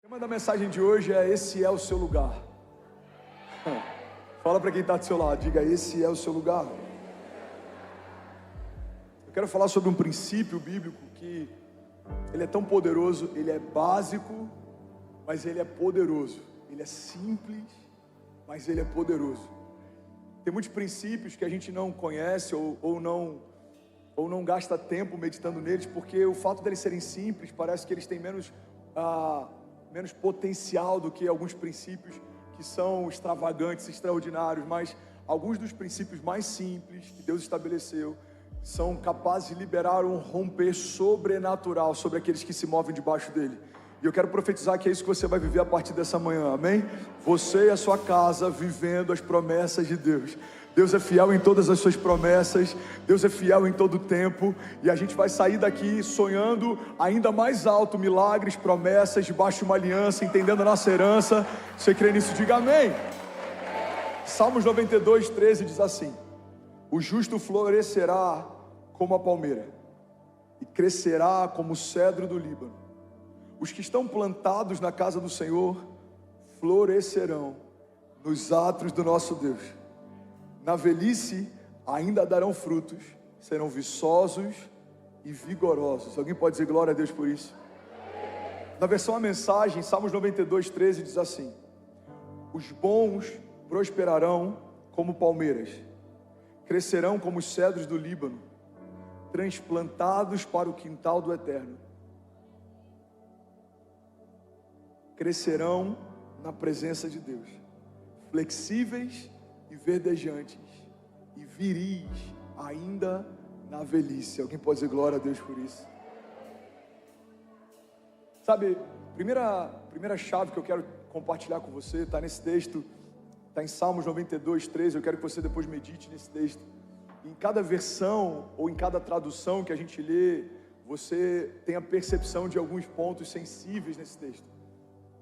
tema da mensagem de hoje é: esse é o seu lugar. Fala para quem está do seu lado, diga: esse é o seu lugar. Eu quero falar sobre um princípio bíblico que ele é tão poderoso, ele é básico, mas ele é poderoso. Ele é simples, mas ele é poderoso. Tem muitos princípios que a gente não conhece ou não gasta tempo meditando neles, porque o fato deles serem simples, parece que eles têm menos potencial do que alguns princípios que são extravagantes, extraordinários. Mas alguns dos princípios mais simples que Deus estabeleceu são capazes de liberar um romper sobrenatural sobre aqueles que se movem debaixo dele. E eu quero profetizar que é isso que você vai viver a partir dessa manhã, amém? Você e a sua casa vivendo as promessas de Deus. Deus é fiel em todas as suas promessas, Deus é fiel em todo o tempo, e a gente vai sair daqui sonhando ainda mais alto, milagres, promessas, debaixo de uma aliança, entendendo a nossa herança. Você crê nisso? Diga amém. Salmos 92, 13 diz assim: o justo florescerá como a palmeira, e crescerá como o cedro do Líbano. Os que estão plantados na casa do Senhor florescerão nos átrios do nosso Deus. Na velhice ainda darão frutos, serão viçosos e vigorosos. Alguém pode dizer glória a Deus por isso? Na versão A Mensagem, Salmos 92, 13 diz assim: os bons prosperarão como palmeiras, crescerão como os cedros do Líbano, transplantados para o quintal do Eterno. Crescerão na presença de Deus, flexíveis e verdejantes, e viris ainda na velhice. Alguém pode dizer glória a Deus por isso? Sabe, primeira chave que eu quero compartilhar com você está nesse texto, está em Salmos 92, 13. Eu quero que você depois medite nesse texto. Em cada versão ou em cada tradução que a gente lê, você tem a percepção de alguns pontos sensíveis nesse texto.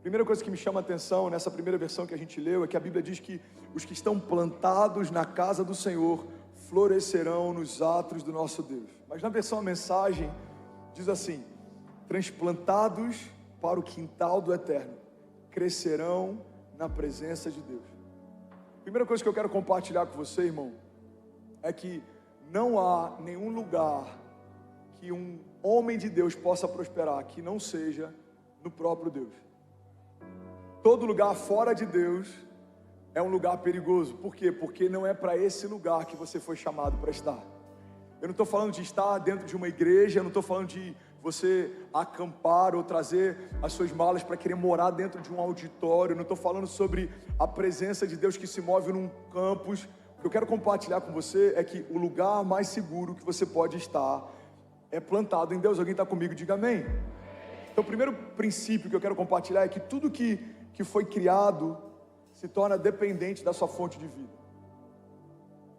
Primeira coisa que me chama a atenção nessa primeira versão que a gente leu é que a Bíblia diz que os que estão plantados na casa do Senhor florescerão nos átrios do nosso Deus. Mas na versão A Mensagem diz assim: transplantados para o quintal do Eterno, crescerão na presença de Deus. Primeira coisa que eu quero compartilhar com você, irmão, é que não há nenhum lugar que um homem de Deus possa prosperar que não seja no próprio Deus. Todo lugar fora de Deus é um lugar perigoso. Por quê? Porque não é para esse lugar que você foi chamado para estar. Eu não estou falando de estar dentro de uma igreja, eu não estou falando de você acampar ou trazer as suas malas para querer morar dentro de um auditório. Eu não estou falando sobre a presença de Deus que se move num campus. O que eu quero compartilhar com você é que o lugar mais seguro que você pode estar é plantado em Deus. Alguém está comigo? Diga amém. Então o primeiro princípio que eu quero compartilhar é que tudo que foi criado se torna dependente da sua fonte de vida.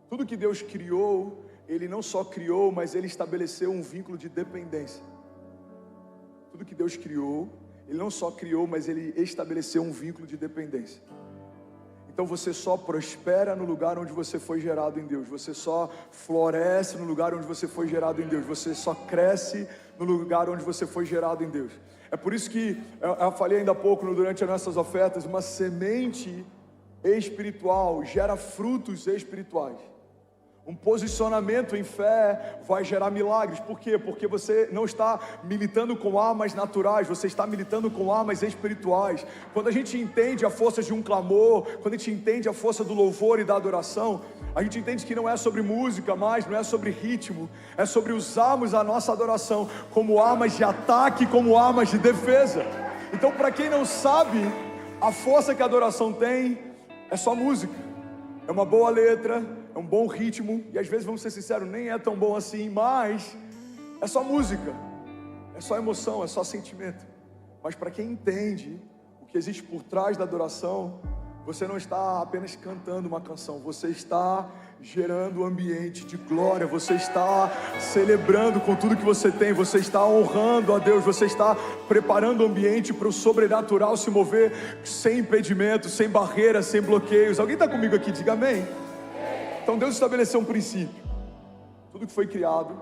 Tudo que Deus criou, Ele não só criou, mas Ele estabeleceu um vínculo de dependência. Tudo que Deus criou, Ele não só criou, mas Ele estabeleceu um vínculo de dependência. Então você só prospera no lugar onde você foi gerado em Deus. Você só floresce no lugar onde você foi gerado em Deus. Você só cresce no lugar onde você foi gerado em Deus. É por isso que eu falei ainda há pouco, durante as nossas ofertas, uma semente espiritual gera frutos espirituais. Um posicionamento em fé vai gerar milagres. Por quê? Porque você não está militando com armas naturais, você está militando com armas espirituais. Quando a gente entende a força de um clamor, quando a gente entende a força do louvor e da adoração, a gente entende que não é sobre música mais, não é sobre ritmo, é sobre usarmos a nossa adoração como armas de ataque, como armas de defesa. Então, para quem não sabe, a força que a adoração tem é só música, é uma boa letra, é um bom ritmo, e às vezes, vamos ser sinceros, nem é tão bom assim, mas é só música, é só emoção, é só sentimento. Mas para quem entende o que existe por trás da adoração, você não está apenas cantando uma canção, você está gerando um ambiente de glória, você está celebrando com tudo que você tem, você está honrando a Deus, você está preparando o ambiente para o sobrenatural se mover sem impedimento, sem barreiras, sem bloqueios. Alguém está comigo aqui? Diga amém. Então Deus estabeleceu um princípio: tudo que foi criado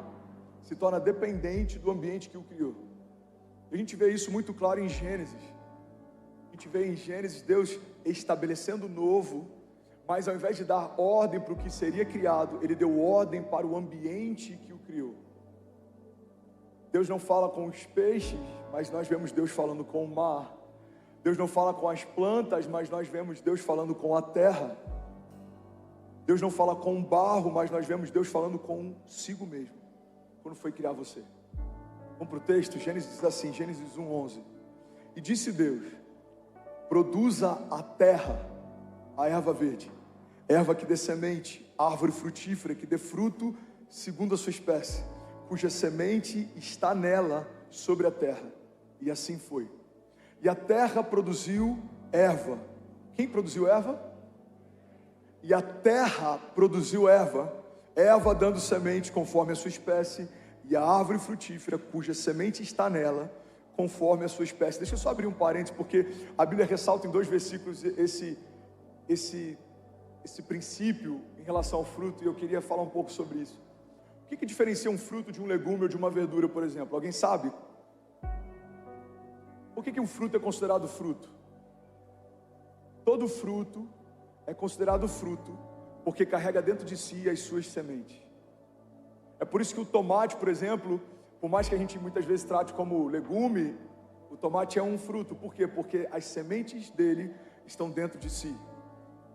se torna dependente do ambiente que o criou. A gente vê isso muito claro em Gênesis. A gente vê em Gênesis Deus estabelecendo o novo, mas ao invés de dar ordem para o que seria criado, Ele deu ordem para o ambiente que o criou. Deus não fala com os peixes, mas nós vemos Deus falando com o mar. Deus não fala com as plantas, mas nós vemos Deus falando com a terra. Deus não fala com o barro, mas nós vemos Deus falando consigo mesmo, quando foi criar você. Vamos para o texto. Gênesis diz assim, Gênesis 1:11. E disse Deus: produza a terra a erva verde, erva que dê semente, árvore frutífera que dê fruto segundo a sua espécie, cuja semente está nela sobre a terra. E assim foi. E a terra produziu erva. Quem produziu erva? E a terra produziu erva, erva dando semente conforme a sua espécie, e a árvore frutífera cuja semente está nela, conforme a sua espécie. Deixa eu só abrir um parênteses, porque a Bíblia ressalta em 2 versículos esse princípio em relação ao fruto, e eu queria falar um pouco sobre isso. O que diferencia um fruto de um legume ou de uma verdura, por exemplo? Alguém sabe? Por que um fruto é considerado fruto? Todo fruto é considerado fruto porque carrega dentro de si as suas sementes. É por isso que o tomate, por exemplo, por mais que a gente muitas vezes trate como legume, o tomate é um fruto. Por quê? Porque as sementes dele estão dentro de si.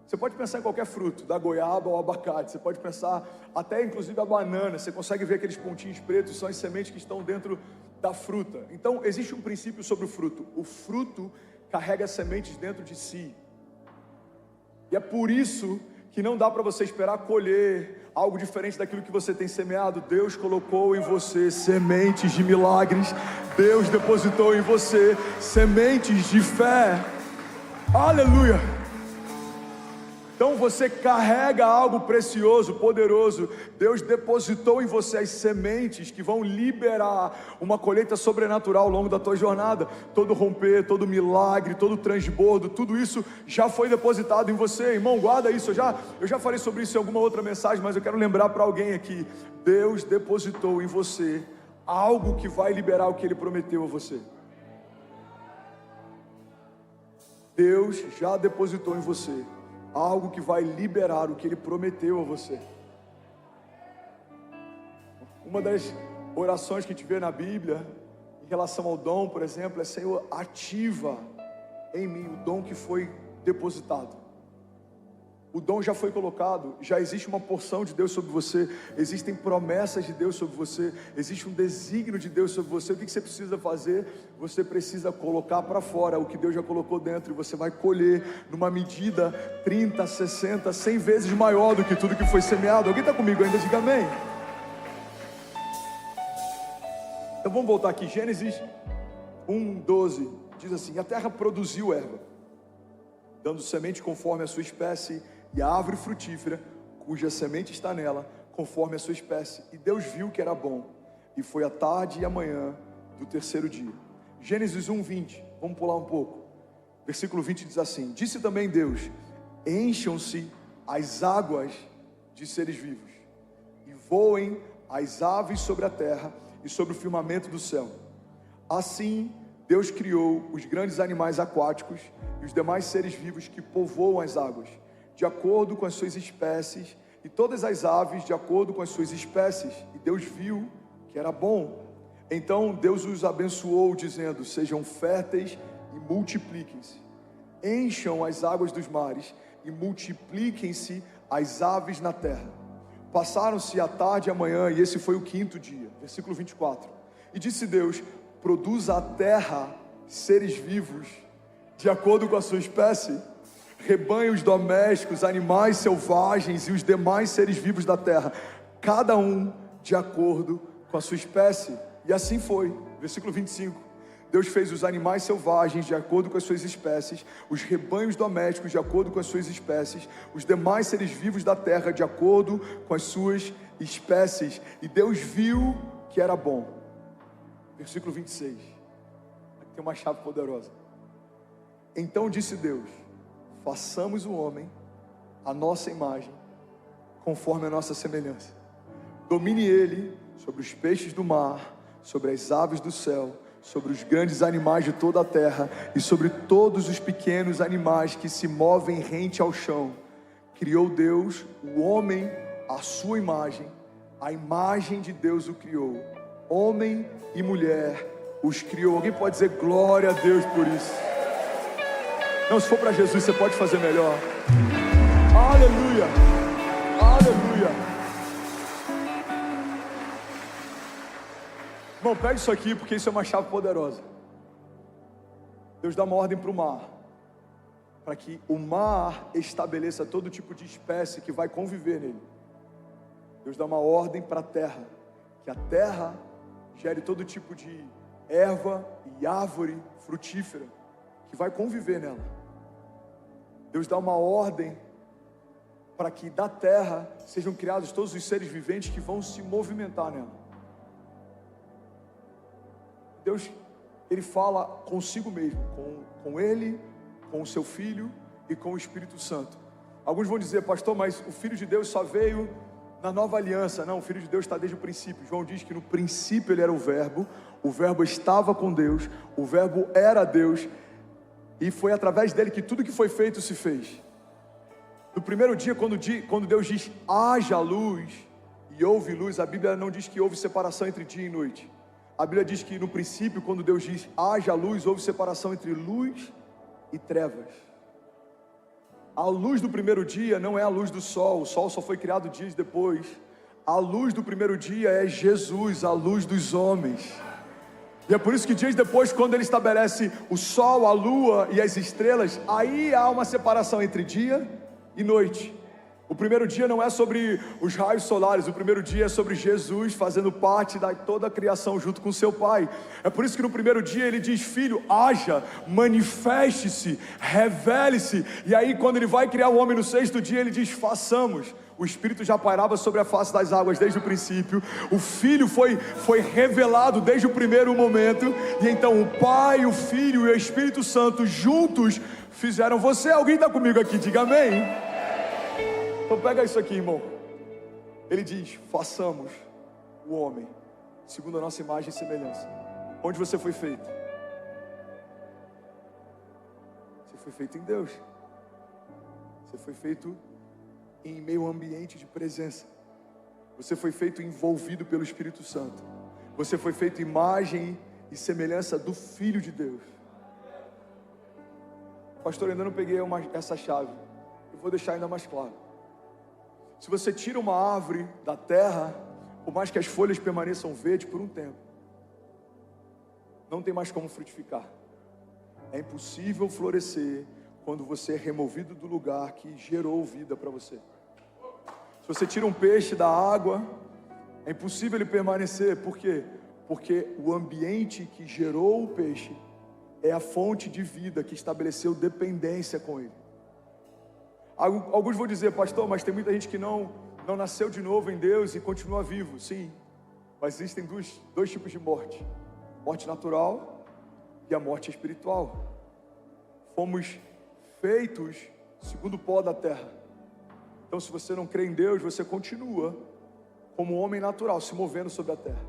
Você pode pensar em qualquer fruto, da goiaba ao abacate, você pode pensar até inclusive a banana, você consegue ver aqueles pontinhos pretos, são as sementes que estão dentro da fruta. Então existe um princípio sobre o fruto carrega sementes dentro de si. E é por isso que não dá para você esperar colher algo diferente daquilo que você tem semeado. Deus colocou em você sementes de milagres. Deus depositou em você sementes de fé. Aleluia! Então você carrega algo precioso, poderoso. Deus depositou em você as sementes que vão liberar uma colheita sobrenatural ao longo da tua jornada. Todo romper, todo milagre, todo transbordo, tudo isso já foi depositado em você. Irmão, guarda isso. Eu já falei sobre isso em alguma outra mensagem, mas eu quero lembrar para alguém aqui. Deus depositou em você algo que vai liberar o que Ele prometeu a você. Deus já depositou em você algo que vai liberar o que Ele prometeu a você. Uma das orações que a gente vê na Bíblia, em relação ao dom, por exemplo, é: Senhor, ativa em mim o dom que foi depositado. O dom já foi colocado, já existe uma porção de Deus sobre você, existem promessas de Deus sobre você, existe um desígnio de Deus sobre você. O que você precisa fazer? Você precisa colocar para fora o que Deus já colocou dentro, e você vai colher numa medida 30, 60, 100 vezes maior do que tudo que foi semeado. Alguém está comigo ainda? Diga amém. Então vamos voltar aqui, Gênesis 1:12, diz assim: a terra produziu erva, dando semente conforme a sua espécie, e a árvore frutífera, cuja semente está nela, conforme a sua espécie. E Deus viu que era bom, e foi a tarde e a manhã do terceiro dia. Gênesis 1:20, vamos pular um pouco. Versículo 20 diz assim: disse também Deus: encham-se as águas de seres vivos, e voem as aves sobre a terra e sobre o firmamento do céu. Assim Deus criou os grandes animais aquáticos e os demais seres vivos que povoam as águas, de acordo com as suas espécies, e todas as aves de acordo com as suas espécies. E Deus viu que era bom. Então Deus os abençoou, dizendo: sejam férteis e multipliquem-se, encham as águas dos mares e multipliquem-se as aves na terra. Passaram-se a tarde e a manhã, e esse foi o quinto dia. Versículo 24. E disse Deus: produza a terra seres vivos de acordo com a sua espécie, rebanhos domésticos, animais selvagens e os demais seres vivos da terra, cada um de acordo com a sua espécie. E assim foi. Versículo 25. Deus fez os animais selvagens de acordo com as suas espécies, os rebanhos domésticos de acordo com as suas espécies, os demais seres vivos da terra de acordo com as suas espécies. E Deus viu que era bom. Versículo 26. Aqui tem uma chave poderosa. Então disse Deus: façamos o homem à nossa imagem, conforme a nossa semelhança. Domine ele sobre os peixes do mar, sobre as aves do céu, sobre os grandes animais de toda a terra e sobre todos os pequenos animais que se movem rente ao chão. Criou Deus o homem à sua imagem, a imagem de Deus o criou, homem e mulher os criou. Alguém pode dizer glória a Deus por isso? Não, se for para Jesus, você pode fazer melhor. Aleluia, aleluia. Irmão, pega isso aqui, porque isso é uma chave poderosa. Deus dá uma ordem para o mar, para que o mar estabeleça todo tipo de espécie que vai conviver nele. Deus dá uma ordem para a terra, que a terra gere todo tipo de erva e árvore frutífera que vai conviver nela. Deus dá uma ordem para que da terra sejam criados todos os seres viventes que vão se movimentar nela. Deus, Ele fala consigo mesmo, com Ele, com o seu Filho e com o Espírito Santo. Alguns vão dizer, pastor, mas o Filho de Deus só veio na nova aliança. Não, o Filho de Deus está desde o princípio. João diz que no princípio Ele era o Verbo estava com Deus, o Verbo era Deus, e foi através dele que tudo que foi feito se fez. No primeiro dia, quando Deus diz, haja luz, e houve luz, a Bíblia não diz que houve separação entre dia e noite. A Bíblia diz que no princípio, quando Deus diz, haja luz, houve separação entre luz e trevas. A luz do primeiro dia não é a luz do sol, o sol só foi criado dias depois. A luz do primeiro dia é Jesus, a luz dos homens. E é por isso que dias depois, quando Ele estabelece o sol, a lua e as estrelas, aí há uma separação entre dia e noite. O primeiro dia não é sobre os raios solares, o primeiro dia é sobre Jesus fazendo parte de toda a criação junto com seu Pai. É por isso que no primeiro dia Ele diz, filho, haja, manifeste-se, revele-se. E aí quando Ele vai criar o homem no sexto dia, Ele diz, façamos. O Espírito já pairava sobre a face das águas desde o princípio. O Filho foi revelado desde o primeiro momento. E então o Pai, o Filho e o Espírito Santo juntos fizeram você. Alguém está comigo aqui? Diga amém. Então pega isso aqui, irmão. Ele diz, façamos o homem segundo a nossa imagem e semelhança. Onde você foi feito? Você foi feito em Deus. Você foi feito em meio ambiente de presença. Você foi feito envolvido pelo Espírito Santo. Você foi feito imagem e semelhança do Filho de Deus. Pastor, ainda não peguei essa chave. Eu vou deixar ainda mais claro. Se você tira uma árvore da terra, por mais que as folhas permaneçam verdes por um tempo, não tem mais como frutificar. É impossível florescer quando você é removido do lugar que gerou vida para você. Se você tira um peixe da água, é impossível ele permanecer. Por quê? Porque o ambiente que gerou o peixe é a fonte de vida que estabeleceu dependência com ele. Alguns vão dizer, pastor, mas tem muita gente que não nasceu de novo em Deus e continua vivo. Sim, mas existem dois tipos de morte: morte natural e a morte espiritual. Fomos feitos segundo o pó da terra. Então, se você não crê em Deus, você continua como um homem natural, se movendo sobre a terra.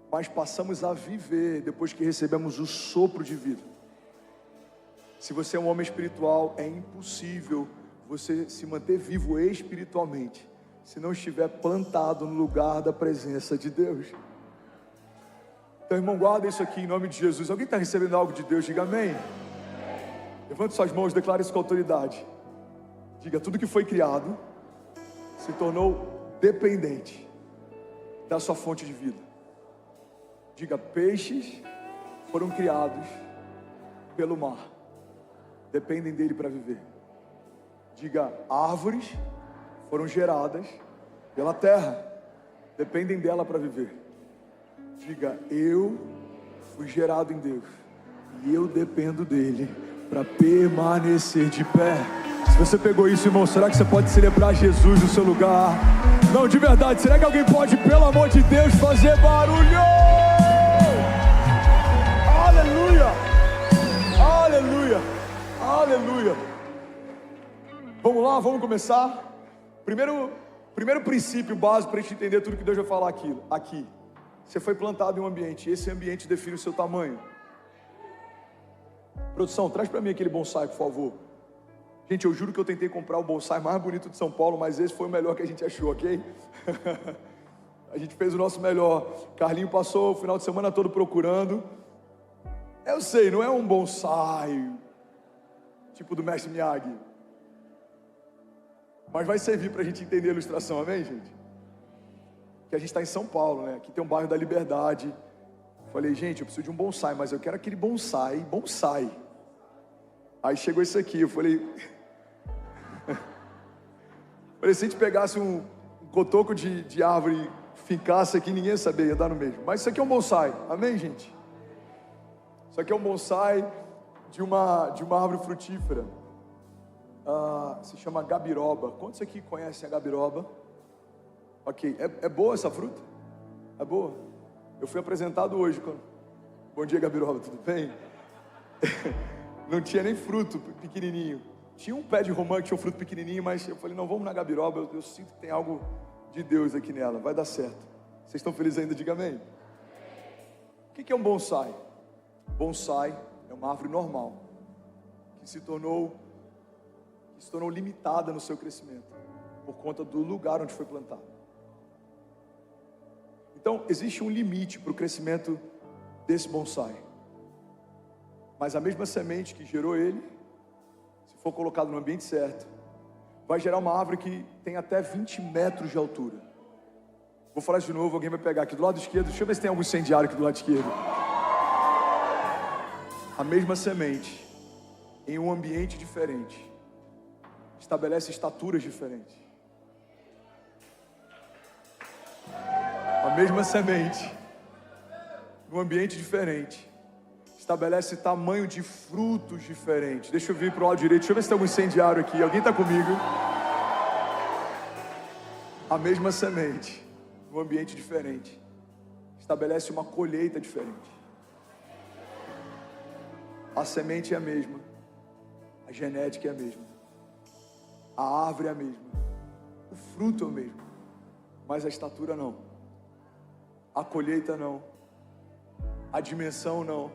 Mas passamos a viver depois que recebemos o sopro de vida. Se você é um homem espiritual, é impossível você se manter vivo espiritualmente se não estiver plantado no lugar da presença de Deus. Então, irmão, guarda isso aqui em nome de Jesus. Alguém está recebendo algo de Deus? Diga amém. Levante suas mãos, declare isso com autoridade. Diga, tudo que foi criado se tornou dependente da sua fonte de vida. Diga, peixes foram criados pelo mar, dependem dele para viver. Diga, árvores foram geradas pela terra, dependem dela para viver. Diga, eu fui gerado em Deus e eu dependo dele para permanecer de pé. Se você pegou isso, irmão, será que você pode celebrar Jesus no seu lugar? Não, de verdade, será que alguém pode, pelo amor de Deus, fazer barulho? Aleluia! Aleluia! Aleluia! Vamos lá, vamos começar. Primeiro princípio básico para a gente entender tudo que Deus vai falar aqui. Você foi plantado em um ambiente, e esse ambiente define o seu tamanho. Produção, traz para mim aquele bonsai, por favor. Gente, eu juro que eu tentei comprar o bonsai mais bonito de São Paulo, mas esse foi o melhor que a gente achou, ok? A gente fez o nosso melhor. Carlinho passou o final de semana todo procurando. Eu sei, não é um bonsai tipo do mestre Miyagi, mas vai servir para a gente entender a ilustração, amém, gente? Que a gente está em São Paulo, né? Aqui tem um bairro da Liberdade. Falei, gente, eu preciso de um bonsai, mas eu quero aquele bonsai. Aí chegou isso aqui, eu falei... Falei, se a gente pegasse um cotoco de árvore e fincasse aqui, ninguém ia saber, ia dar no mesmo. Mas isso aqui é um bonsai, amém, gente? Isso aqui é um bonsai de uma árvore frutífera. Se chama gabiroba. Quantos aqui conhecem a gabiroba? Ok, é boa essa fruta? É boa? Eu fui apresentado hoje. Bom dia, gabiroba, tudo bem? Não tinha nem fruto pequenininho. Tinha um pé de romã que tinha um fruto pequenininho, mas eu falei, não, vamos na gabiroba, eu sinto que tem algo de Deus aqui nela, vai dar certo. Vocês estão felizes ainda? Diga amém. O que é um bonsai? Bonsai é uma árvore normal, que se tornou limitada no seu crescimento, por conta do lugar onde foi plantado. Então, existe um limite para o crescimento desse bonsai. Mas a mesma semente que gerou ele, se for colocado no ambiente certo, vai gerar uma árvore que tem até 20 metros de altura. Vou falar de novo, alguém vai pegar aqui do lado esquerdo. Deixa eu ver se tem algum incendiário aqui do lado esquerdo. A mesma semente, em um ambiente diferente, estabelece estaturas diferentes. A mesma semente, num ambiente diferente, estabelece tamanho de frutos diferentes. Deixa eu vir para o lado direito, deixa eu ver se tem algum incendiário aqui. Alguém está comigo? A mesma semente, num ambiente diferente, estabelece uma colheita diferente. A semente é a mesma, a genética é a mesma, a árvore é a mesma, o fruto é o mesmo, mas a estatura não, a colheita não, a dimensão não.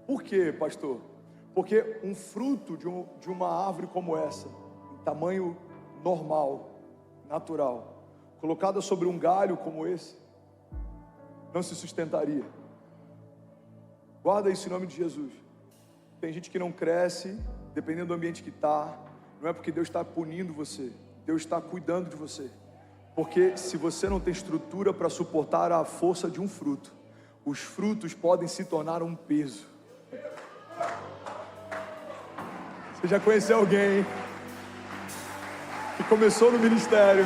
Por quê, pastor? Porque um fruto de uma árvore como essa, em tamanho normal, natural, colocada sobre um galho como esse, não se sustentaria. Guarda isso em nome de Jesus. Tem gente que não cresce, dependendo do ambiente que está. Não é porque Deus está punindo você, Deus está cuidando de você. Porque se você não tem estrutura para suportar a força de um fruto, os frutos podem se tornar um peso. Você já conheceu alguém que começou no ministério,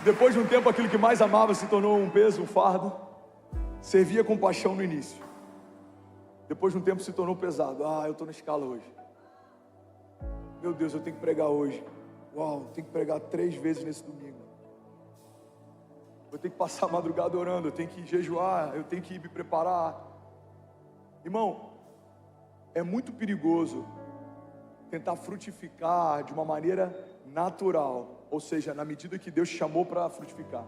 depois de um tempo aquilo que mais amava se tornou um peso, um fardo? Servia com paixão no início, depois de um tempo se tornou pesado. Eu estou na escala hoje, meu Deus, eu tenho que pregar hoje. Uau, tenho que pregar 3 vezes nesse domingo. Eu tenho que passar a madrugada orando, eu tenho que jejuar, eu tenho que me preparar. Irmão, é muito perigoso tentar frutificar de uma maneira natural, ou seja, na medida que Deus te chamou para frutificar,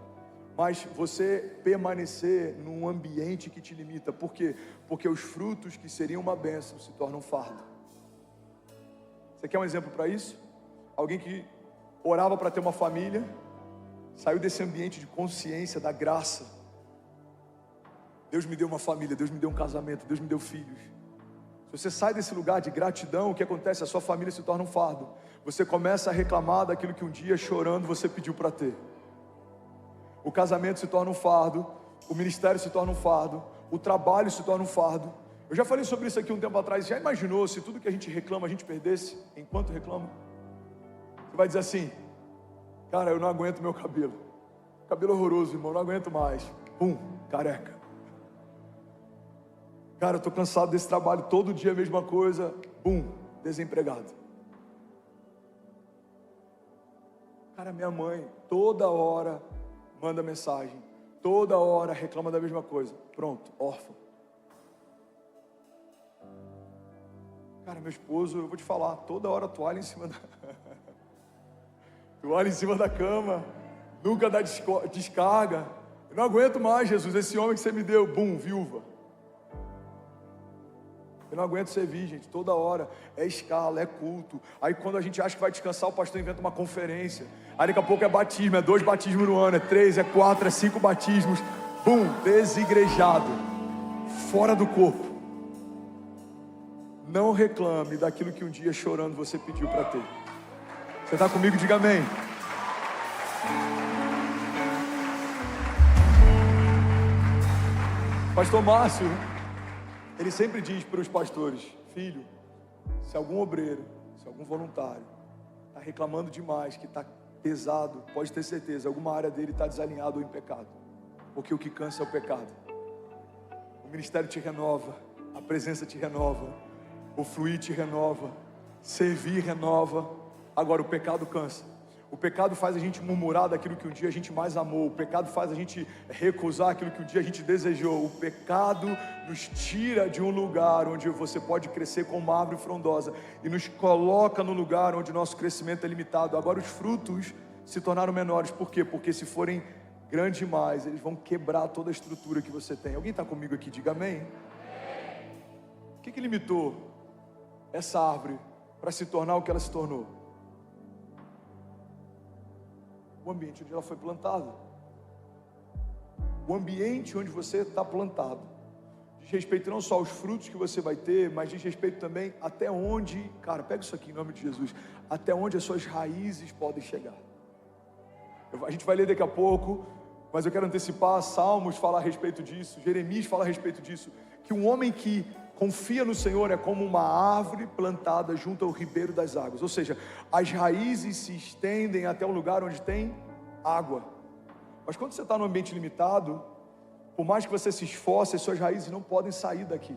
mas você permanecer num ambiente que te limita. Por quê? Porque os frutos que seriam uma bênção se tornam fardo. Você quer um exemplo para isso? Alguém que orava para ter uma família, saiu desse ambiente de consciência da graça. Deus me deu uma família, Deus me deu um casamento, Deus me deu filhos. Se você sai desse lugar de gratidão, o que acontece? A sua família se torna um fardo. Você começa a reclamar daquilo que um dia, chorando, você pediu para ter. O casamento se torna um fardo, o ministério se torna um fardo, o trabalho se torna um fardo. Eu já falei sobre isso aqui um tempo atrás. Já imaginou se tudo que a gente reclama, a gente perdesse enquanto reclama? Você vai dizer assim: cara, eu não aguento meu cabelo. Cabelo horroroso, irmão, não aguento mais. Pum, careca. Cara, eu estou cansado desse trabalho, todo dia a mesma coisa. Pum, desempregado. Cara, minha mãe, toda hora manda mensagem, toda hora reclama da mesma coisa. Pronto, órfão. Cara, meu esposo, eu vou te falar, toda hora toalha em cima da... toalha em cima da cama, nunca dá descarga. Eu não aguento mais, Jesus, esse homem que você me deu, bum, viúva. Eu não aguento servir, gente, toda hora, é escala, é culto. Aí quando a gente acha que vai descansar, o pastor inventa uma conferência. Aí daqui a pouco é batismo, é 2 batismos no ano, é 3, é 4, é 5 batismos. Bum, desigrejado, fora do corpo. Não reclame daquilo que um dia chorando você pediu para ter. Você está comigo? Diga amém. Pastor Márcio, ele sempre diz para os pastores: filho, se algum obreiro, se algum voluntário está reclamando demais, que está pesado, pode ter certeza, alguma área dele está desalinhada ou em pecado, porque o que cansa é o pecado. O ministério te renova, a presença te renova, o fluir te renova, servir renova. Agora o pecado cansa. O pecado faz a gente murmurar daquilo que um dia a gente mais amou. O pecado faz a gente recusar aquilo que um dia a gente desejou. O pecado nos tira de um lugar onde você pode crescer como uma árvore frondosa e nos coloca no lugar onde nosso crescimento é limitado. Agora os frutos se tornaram menores. Por quê? Porque se forem grandes demais, eles vão quebrar toda a estrutura que você tem. Alguém está comigo aqui? Diga amém. O que limitou essa árvore para se tornar o que ela se tornou? O ambiente onde ela foi plantada. O ambiente onde você está plantado diz respeito não só aos frutos que você vai ter, mas diz respeito também até onde, cara, pega isso aqui em nome de Jesus, até onde as suas raízes podem chegar. A gente vai ler daqui a pouco, mas eu quero antecipar. Salmos fala a respeito disso, Jeremias fala a respeito disso, que um homem que confia no Senhor é como uma árvore plantada junto ao ribeiro das águas. Ou seja, as raízes se estendem até um lugar onde tem água. Mas quando você está num ambiente limitado, por mais que você se esforce, as suas raízes não podem sair daqui.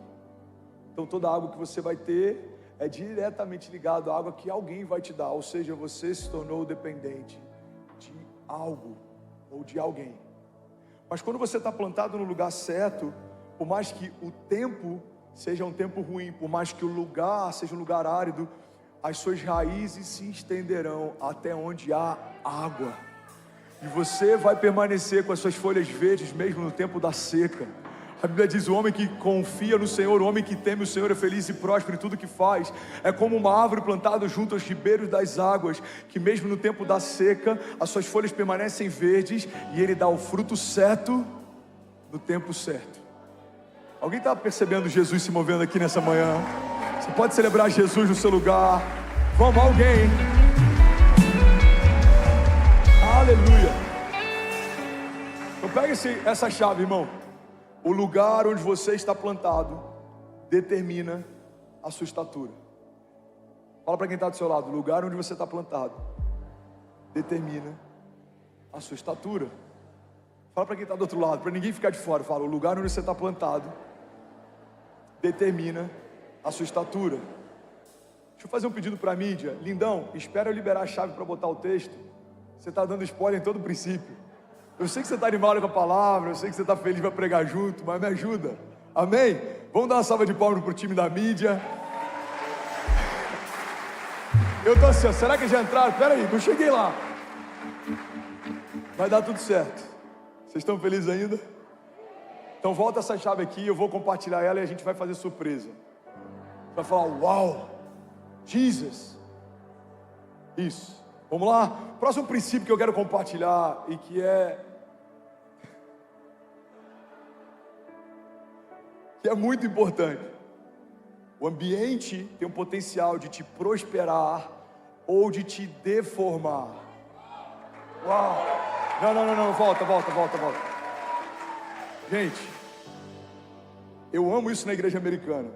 Então toda a água que você vai ter é diretamente ligada à água que alguém vai te dar. Ou seja, você se tornou dependente de algo ou de alguém. Mas quando você está plantado no lugar certo, por mais que o tempo seja um tempo ruim, por mais que o lugar seja um lugar árido, as suas raízes se estenderão até onde há água, e você vai permanecer com as suas folhas verdes mesmo no tempo da seca. A Bíblia diz: o homem que confia no Senhor, o homem que teme o Senhor é feliz e próspero em tudo que faz. É como uma árvore plantada junto aos ribeiros das águas, que mesmo no tempo da seca, as suas folhas permanecem verdes, e ele dá o fruto certo, no tempo certo. Alguém está percebendo Jesus se movendo aqui nessa manhã? Você pode celebrar Jesus no seu lugar. Vamos, alguém. Aleluia. Então pega essa chave, irmão. O lugar onde você está plantado determina a sua estatura. Fala para quem está do seu lado: o lugar onde você está plantado determina a sua estatura. Fala para quem está do outro lado, para ninguém ficar de fora. Fala: o lugar onde você está plantado determina a sua estatura. Deixa eu fazer um pedido para a mídia. Lindão, espera eu liberar a chave para botar o texto. Você está dando spoiler em todo o princípio. Eu sei que você está animado com a palavra, eu sei que você está feliz para pregar junto, mas me ajuda. Amém? Vamos dar uma salva de palmas para o time da mídia. Eu estou assim, ó, será que já entraram? Espera aí, não cheguei lá. Vai dar tudo certo. Vocês estão felizes ainda? Então volta essa chave aqui, eu vou compartilhar ela e a gente vai fazer surpresa. Vai falar: uau, Jesus. Isso. Vamos lá? Próximo princípio que eu quero compartilhar e que é muito importante. O ambiente tem um potencial de te prosperar ou de te deformar. Uau! Não, volta. Gente, eu amo isso na igreja americana.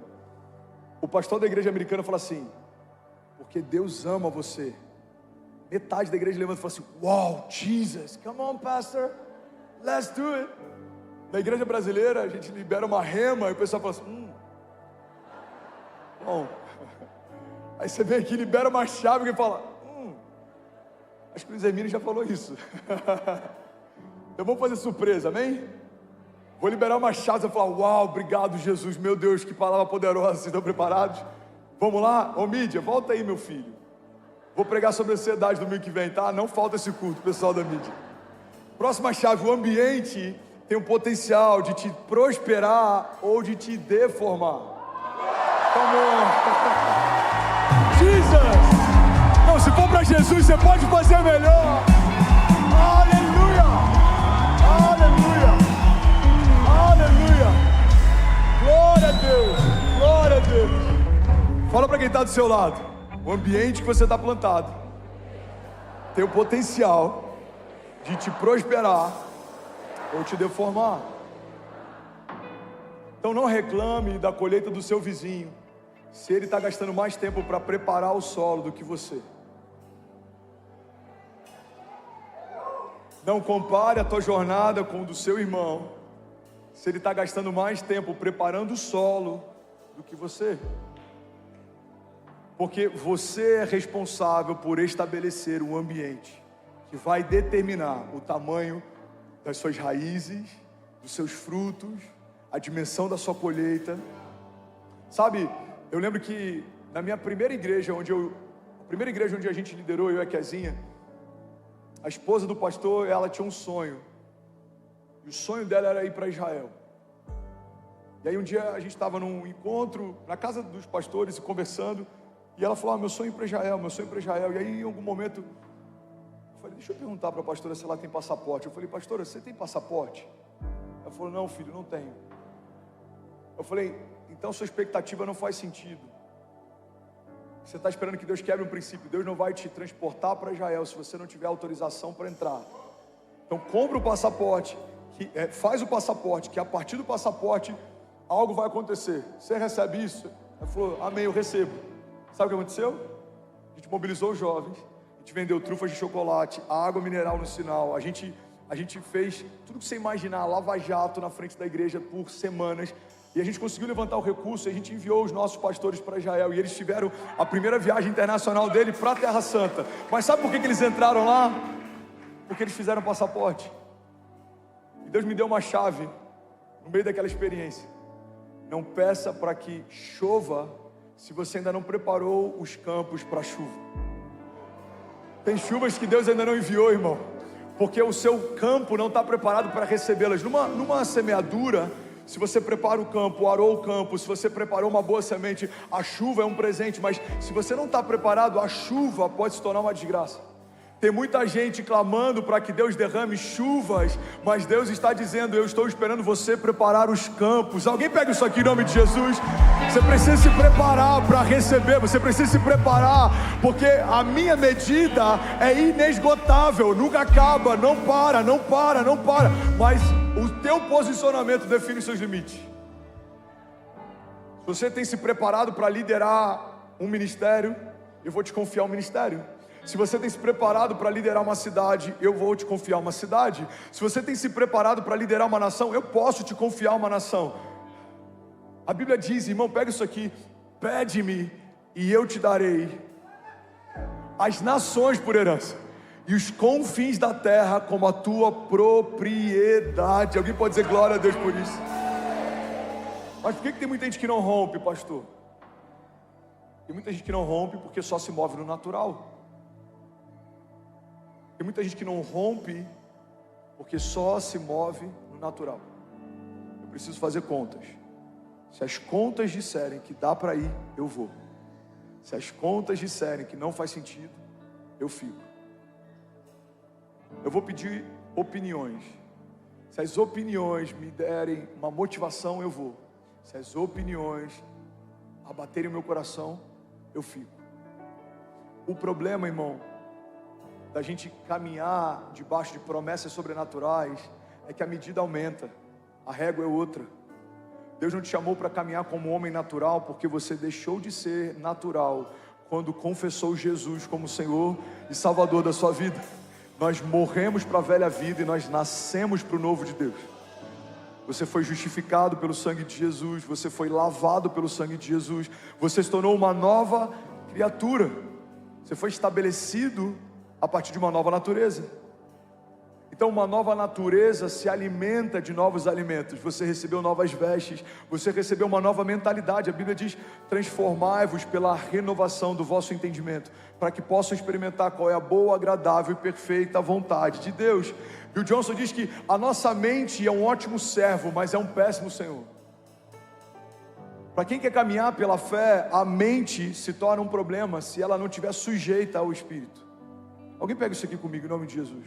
O pastor da igreja americana fala assim: porque Deus ama você. Metade da igreja levanta e fala assim: wow, Jesus, come on, pastor, let's do it. Na igreja brasileira, a gente libera uma rema e o pessoal fala assim: bom. Aí você vem aqui, libera uma chave e fala: acho que o Luiz Hermínio já falou isso. Então vamos fazer surpresa, amém? Vou liberar uma chave e falar: uau, obrigado, Jesus, meu Deus, que palavra poderosa. Vocês estão preparados? Vamos lá? Ô mídia, volta aí, meu filho. Vou pregar sobre a ansiedade domingo que vem, tá? Não falta esse culto, pessoal da mídia. Próxima chave, o ambiente tem o potencial de te prosperar ou de te deformar. Come on. Jesus! Não, se for para Jesus, você pode fazer melhor. Aleluia! Aleluia! Aleluia! Glória a Deus! Glória a Deus! Fala para quem está do seu lado. O ambiente que você está plantado tem o potencial de te prosperar ou te deformar. Então não reclame da colheita do seu vizinho se ele está gastando mais tempo para preparar o solo do que você. Não compare a tua jornada com o do seu irmão se ele está gastando mais tempo preparando o solo do que você. Porque você é responsável por estabelecer um ambiente que vai determinar o tamanho das suas raízes, dos seus frutos, a dimensão da sua colheita. Sabe, eu lembro que na minha primeira igreja, onde a gente liderou, eu e a Kezinha, a esposa do pastor, ela tinha um sonho. E o sonho dela era ir para Israel. E aí um dia a gente estava num encontro na casa dos pastores e conversando, e ela falou: meu sonho é ir para Israel, meu sonho é ir para Israel. E aí em algum momento eu falei: deixa eu perguntar para a pastora se ela tem passaporte. Eu falei: pastora, você tem passaporte? Ela falou: não, filho, não tenho. Eu falei: então sua expectativa não faz sentido. Você está esperando que Deus quebre um princípio. Deus não vai te transportar para Israel se você não tiver autorização para entrar. Então compra o passaporte, faz o passaporte, que a partir do passaporte algo vai acontecer. Você recebe isso? Ela falou: amém, eu recebo. Sabe o que aconteceu? A gente mobilizou os jovens, a gente vendeu trufas de chocolate, a água mineral no sinal, a gente fez tudo que você imaginar, lava-jato na frente da igreja por semanas, e a gente conseguiu levantar o recurso, e a gente enviou os nossos pastores para Israel, e eles tiveram a primeira viagem internacional dele para a Terra Santa. Mas sabe por que eles entraram lá? Porque eles fizeram passaporte. E Deus me deu uma chave no meio daquela experiência: não peça para que chova se você ainda não preparou os campos para a chuva. Tem chuvas que Deus ainda não enviou, irmão, porque o seu campo não está preparado para recebê-las. Numa semeadura, se você prepara o campo, arou o campo, se você preparou uma boa semente, a chuva é um presente. Mas se você não está preparado, a chuva pode se tornar uma desgraça. Tem muita gente clamando para que Deus derrame chuvas, mas Deus está dizendo: eu estou esperando você preparar os campos. Alguém pega isso aqui em nome de Jesus. Você precisa se preparar para receber, você precisa se preparar, porque a minha medida é inesgotável, nunca acaba, não para, não para, não para. Mas o teu posicionamento define os seus limites. Se você tem se preparado para liderar um ministério, eu vou te confiar um ministério. Se você tem se preparado para liderar uma cidade, eu vou te confiar uma cidade. Se você tem se preparado para liderar uma nação, eu posso te confiar uma nação. A Bíblia diz, irmão, pega isso aqui: pede-me e eu te darei as nações por herança, e os confins da terra como a tua propriedade. Alguém pode dizer glória a Deus por isso? Mas por que tem muita gente que não rompe, pastor? Tem muita gente que não rompe porque só se move no natural. Tem muita gente que não rompe porque só se move no natural. Eu preciso fazer contas. Se as contas disserem que dá para ir, eu vou. Se as contas disserem que não faz sentido, eu fico. Eu vou pedir opiniões. Se as opiniões me derem uma motivação, eu vou. Se as opiniões abaterem o meu coração, eu fico. O problema, irmão, da gente caminhar debaixo de promessas sobrenaturais é que a medida aumenta, a régua é outra. Deus não te chamou para caminhar como homem natural, porque você deixou de ser natural quando confessou Jesus como Senhor e Salvador da sua vida. Nós morremos para a velha vida e nós nascemos para o novo de Deus. Você foi justificado pelo sangue de Jesus, você foi lavado pelo sangue de Jesus, você se tornou uma nova criatura, você foi estabelecido a partir de uma nova natureza. Então uma nova natureza se alimenta de novos alimentos. Você recebeu novas vestes, você recebeu uma nova mentalidade. A Bíblia diz: transformai-vos pela renovação do vosso entendimento, para que possam experimentar qual é a boa, agradável e perfeita vontade de Deus. Bill Johnson diz que a nossa mente é um ótimo servo, mas é um péssimo senhor. Para quem quer caminhar pela fé, a mente se torna um problema se ela não estiver sujeita ao Espírito. Alguém pega isso aqui comigo em nome de Jesus.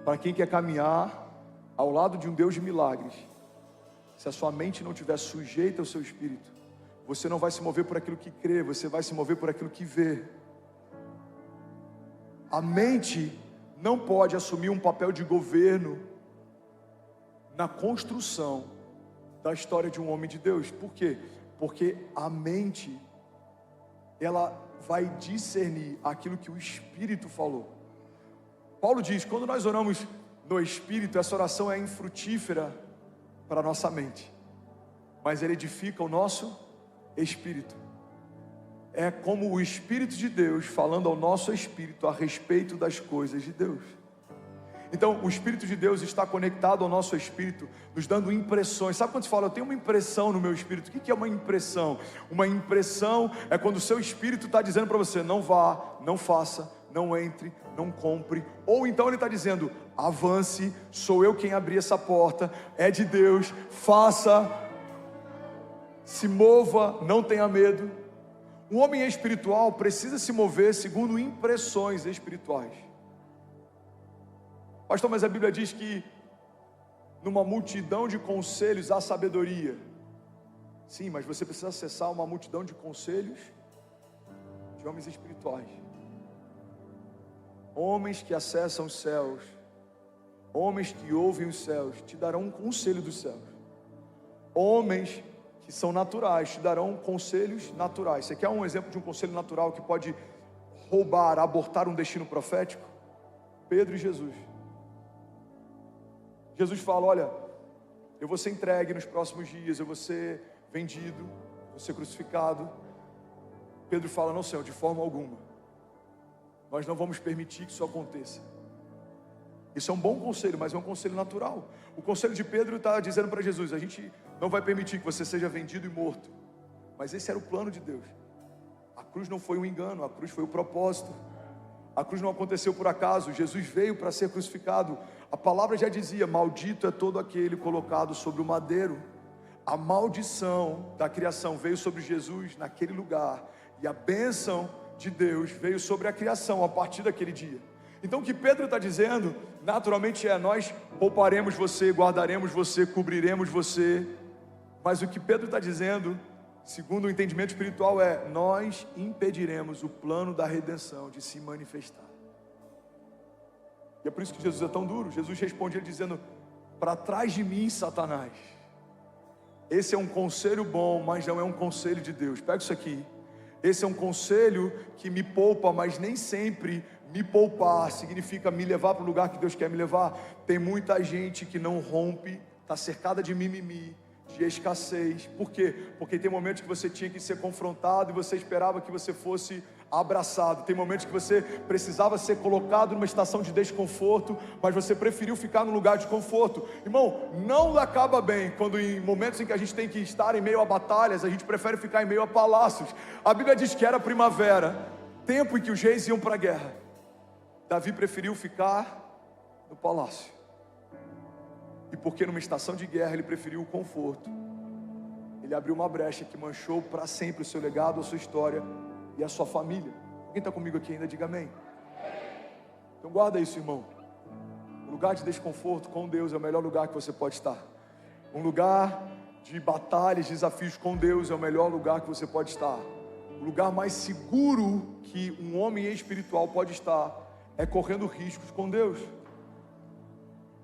Para quem quer caminhar ao lado de um Deus de milagres, se a sua mente não estiver sujeita ao seu Espírito, você não vai se mover por aquilo que crê, você vai se mover por aquilo que vê. A mente não pode assumir um papel de governo na construção da história de um homem de Deus. Por quê? Porque a mente, ela vai discernir aquilo que o Espírito falou. Paulo diz: quando nós oramos no Espírito, essa oração é infrutífera para a nossa mente, mas ela edifica o nosso espírito. É como o Espírito de Deus falando ao nosso espírito a respeito das coisas de Deus. Então o Espírito de Deus está conectado ao nosso espírito, nos dando impressões. Sabe quando se fala: eu tenho uma impressão no meu espírito? O que é uma impressão? Uma impressão é quando o seu espírito está dizendo para você: não vá, não faça, não entre, não compre. Ou então ele está dizendo: avance, sou eu quem abri essa porta, é de Deus, faça, se mova, não tenha medo. Um homem espiritual precisa se mover segundo impressões espirituais. Pastor, mas a Bíblia diz que numa multidão de conselhos há sabedoria. Sim, mas você precisa acessar uma multidão de conselhos de homens espirituais. Homens que acessam os céus, homens que ouvem os céus, te darão um conselho dos céus. Homens que são naturais, te darão conselhos naturais. Você quer um exemplo de um conselho natural que pode roubar, abortar um destino profético? Pedro e Jesus. Jesus fala: olha, eu vou ser entregue nos próximos dias, eu vou ser vendido, vou ser crucificado. Pedro fala: não, Senhor, de forma alguma, nós não vamos permitir que isso aconteça. Isso é um bom conselho, mas é um conselho natural. O conselho de Pedro está dizendo para Jesus: a gente não vai permitir que você seja vendido e morto. Mas esse era o plano de Deus. A cruz não foi um engano, a cruz foi o propósito. A cruz não aconteceu por acaso. Jesus veio para ser crucificado. A palavra já dizia: maldito é todo aquele colocado sobre o madeiro. A maldição da criação veio sobre Jesus naquele lugar, e a bênção de Deus veio sobre a criação a partir daquele dia. Então o que Pedro está dizendo, naturalmente, é: nós pouparemos você, guardaremos você, cobriremos você. Mas o que Pedro está dizendo, segundo o entendimento espiritual, é: nós impediremos o plano da redenção de se manifestar. E é por isso que Jesus é tão duro. Jesus responde ele dizendo: para trás de mim, Satanás. Esse é um conselho bom, mas não é um conselho de Deus. Pega isso aqui. Esse é um conselho que me poupa, mas nem sempre me poupar significa me levar para o lugar que Deus quer me levar. Tem muita gente que não rompe, está cercada de mimimi, de escassez. Por quê? Porque tem momentos que você tinha que ser confrontado e você esperava que você fosse abraçado. Tem momentos que você precisava ser colocado numa estação de desconforto, mas você preferiu ficar no lugar de conforto. Irmão, não acaba bem quando em momentos em que a gente tem que estar em meio a batalhas, a gente prefere ficar em meio a palácios. A Bíblia diz que era primavera, tempo em que os reis iam para a guerra. Davi preferiu ficar no palácio. E porque numa estação de guerra ele preferiu o conforto, ele abriu uma brecha que manchou para sempre o seu legado, a sua história e a sua família. Quem está comigo aqui ainda, diga amém. Então guarda isso, irmão. Um lugar de desconforto com Deus é o melhor lugar que você pode estar. Um lugar de batalhas, desafios com Deus é o melhor lugar que você pode estar. O lugar mais seguro que um homem espiritual pode estar é correndo riscos com Deus.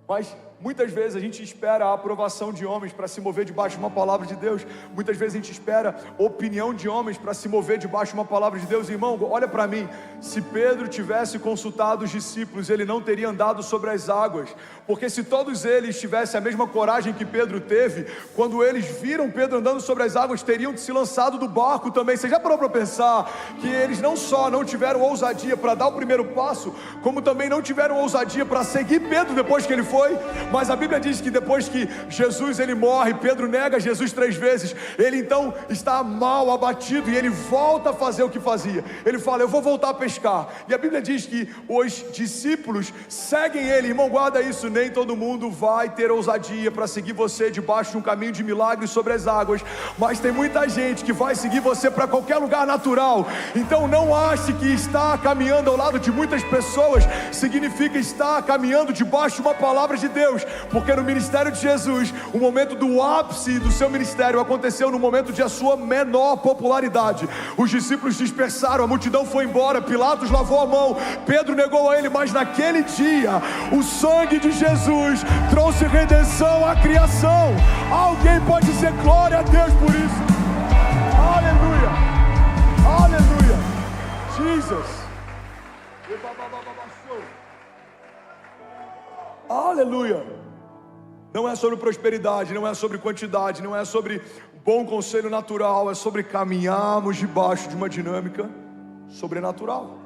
Mas Muitas vezes a gente espera a aprovação de homens para se mover debaixo de uma palavra de Deus. Muitas vezes a gente espera opinião de homens para se mover debaixo de uma palavra de Deus. Irmão, olha para mim, se Pedro tivesse consultado os discípulos, ele não teria andado sobre as águas, porque se todos eles tivessem a mesma coragem que Pedro teve, quando eles viram Pedro andando sobre as águas, teriam se lançado do barco também. Você já parou para pensar que eles não só não tiveram ousadia para dar o primeiro passo, como também não tiveram ousadia para seguir Pedro depois que ele foi? Mas a Bíblia diz que depois que Jesus ele morre, Pedro nega Jesus 3 vezes, ele então está mal, abatido, e ele volta a fazer o que fazia. Ele fala: eu vou voltar a pescar. E a Bíblia diz que os discípulos seguem ele. Irmão, guarda isso, nem todo mundo vai ter ousadia para seguir você debaixo de um caminho de milagres sobre as águas, mas tem muita gente que vai seguir você para qualquer lugar natural. Então não ache que estar caminhando ao lado de muitas pessoas significa estar caminhando debaixo de uma palavra de Deus, porque no ministério de Jesus, o momento do ápice do seu ministério aconteceu no momento de a sua menor popularidade. Os discípulos dispersaram, a multidão foi embora, Pilatos lavou a mão, Pedro negou a ele, mas naquele dia, o sangue de Jesus trouxe redenção à criação. Alguém pode dizer glória a Deus por isso? Aleluia, aleluia, Jesus, aleluia. Não é sobre prosperidade, não é sobre quantidade, não é sobre bom conselho natural, é sobre caminharmos debaixo de uma dinâmica sobrenatural.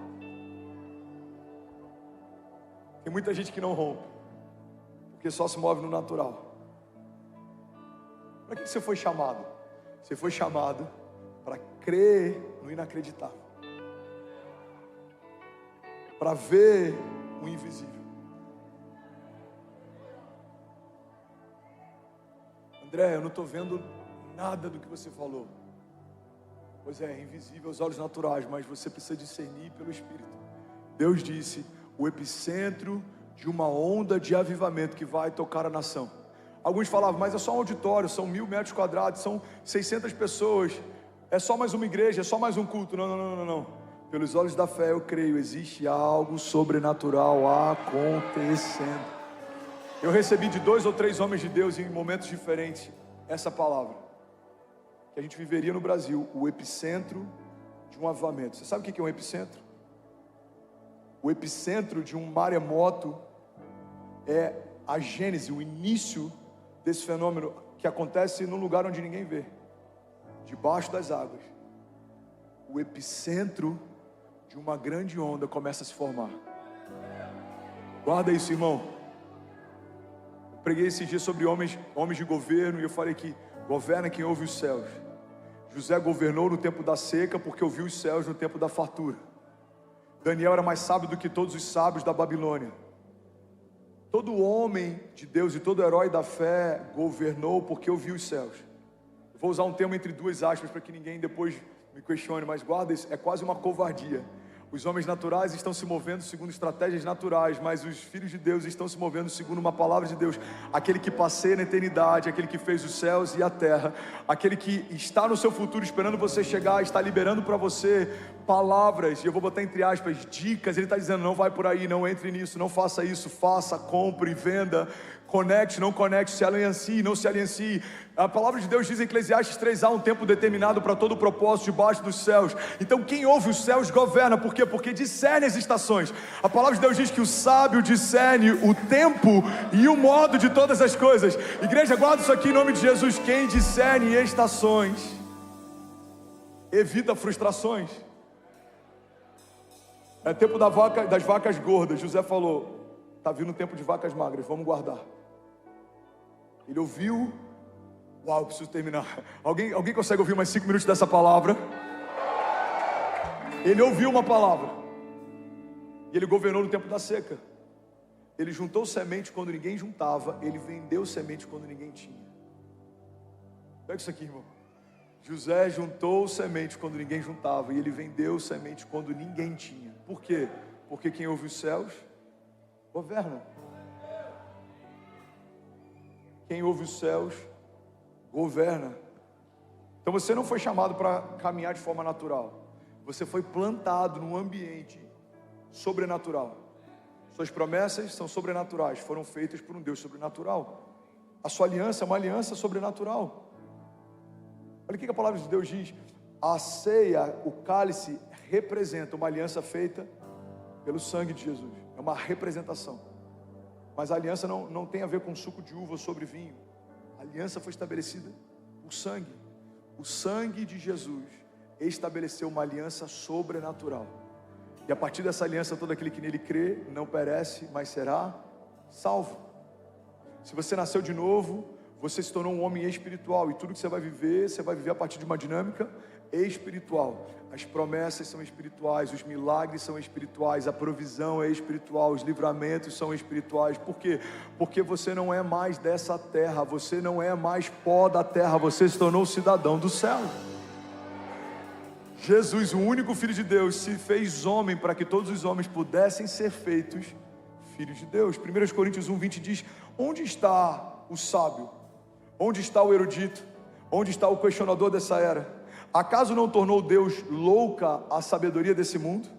Tem muita gente que não rompe, porque só se move no natural. Para que você foi chamado? Você foi chamado para crer no inacreditável, para ver o invisível. André, eu não estou vendo nada do que você falou. Pois é invisível aos olhos naturais, mas você precisa discernir pelo Espírito. Deus disse: o epicentro de uma onda de avivamento que vai tocar a nação. Alguns falavam: mas é só um auditório, são 1000 metros quadrados, são 600 pessoas, é só mais uma igreja, é só mais um culto. Não. Pelos olhos da fé eu creio, existe algo sobrenatural acontecendo. Eu recebi de 2 ou 3 homens de Deus em momentos diferentes essa palavra, que a gente viveria no Brasil, o epicentro de um avivamento. Você sabe o que é um epicentro? O epicentro de um maremoto é a gênese, o início desse fenômeno que acontece num lugar onde ninguém vê, debaixo das águas. O epicentro de uma grande onda começa a se formar. Guarda isso, irmão. Preguei esses dias sobre homens de governo, e eu falei que governa quem ouve os céus. José governou no tempo da seca porque ouviu os céus no tempo da fartura. Daniel era mais sábio do que todos os sábios da Babilônia. Todo homem de Deus e todo herói da fé governou porque ouviu os céus. Eu vou usar um termo entre 2 aspas para que ninguém depois me questione, mas guarda isso, é quase uma covardia. Os homens naturais estão se movendo segundo estratégias naturais, mas os filhos de Deus estão se movendo segundo uma palavra de Deus. Aquele que passeia na eternidade, aquele que fez os céus e a terra, aquele que está no seu futuro esperando você chegar, está liberando para você palavras, e eu vou botar entre aspas, dicas. Ele está dizendo: não vai por aí, não entre nisso, não faça isso, faça, compre, venda, conecte, não conecte, se aliancie, não se aliancie. A palavra de Deus diz em Eclesiastes 3: há um tempo determinado para todo o propósito debaixo dos céus. Então quem ouve os céus governa. Por quê? Porque discerne as estações. A palavra de Deus diz que o sábio discerne o tempo e o modo de todas as coisas. Igreja, guarda isso aqui em nome de Jesus. Quem discerne estações evita frustrações. É tempo das vacas gordas. José falou: está vindo o tempo de vacas magras, vamos guardar. Ele ouviu. Uau, eu preciso terminar. Alguém consegue ouvir mais 5 minutos dessa palavra? Ele ouviu uma palavra, e ele governou no tempo da seca. Ele juntou semente quando ninguém juntava, ele vendeu semente quando ninguém tinha. Pega isso aqui, irmão. José juntou semente quando ninguém juntava, e ele vendeu semente quando ninguém tinha. Por quê? Porque quem ouve os céus governa. Quem ouve os céus governa. Então você não foi chamado para caminhar de forma natural. Você foi plantado num ambiente sobrenatural. Suas promessas são sobrenaturais, foram feitas por um Deus sobrenatural. A sua aliança é uma aliança sobrenatural. Olha o que a palavra de Deus diz. A ceia, o cálice, representa uma aliança feita pelo sangue de Jesus. É uma representação. Mas a aliança não tem a ver com suco de uva sobre vinho. A aliança foi estabelecida por sangue. O sangue de Jesus estabeleceu uma aliança sobrenatural. E a partir dessa aliança, todo aquele que nele crê não perece, mas será salvo. Se você nasceu de novo, você se tornou um homem espiritual. E tudo que você vai viver a partir de uma dinâmica espiritual. As promessas são espirituais, os milagres são espirituais, a provisão é espiritual, os livramentos são espirituais. Por quê? Porque você não é mais dessa terra, você não é mais pó da terra, você se tornou cidadão do céu. Jesus, o único Filho de Deus, se fez homem para que todos os homens pudessem ser feitos filhos de Deus. 1 Coríntios 1:20 diz: onde está o sábio? Onde está o erudito? Onde está o questionador dessa era? Acaso não tornou Deus louca a sabedoria desse mundo?